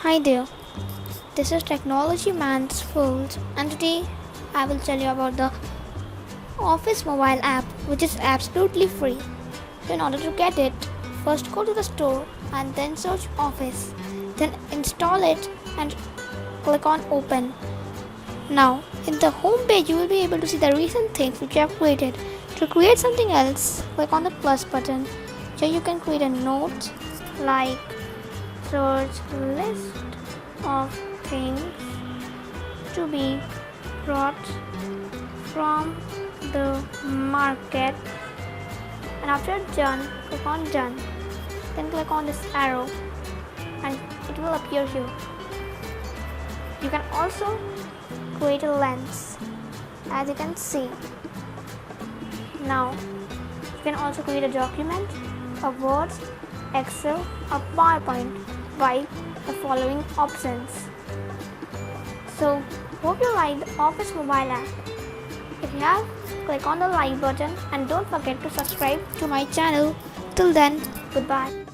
Hi there, this is Technology Man's World, and today I will tell you about the Office mobile app, which is absolutely free. So, in order to get it, first go to the store and then search Office, then install it and click on Open. Now, in the home page, you will be able to see the recent things which you have created. To create something else, click on the plus button. Here you can create a note like search list of things to be brought from the market, and after done, click on done, then click on this arrow and it will appear here. You can also create a lens, as you can see. Now you can also create a document, a Word, Excel or PowerPoint by the following options. So hope you like the Office mobile app. If you have, click on the like button and don't forget to subscribe to my channel. Till then, goodbye.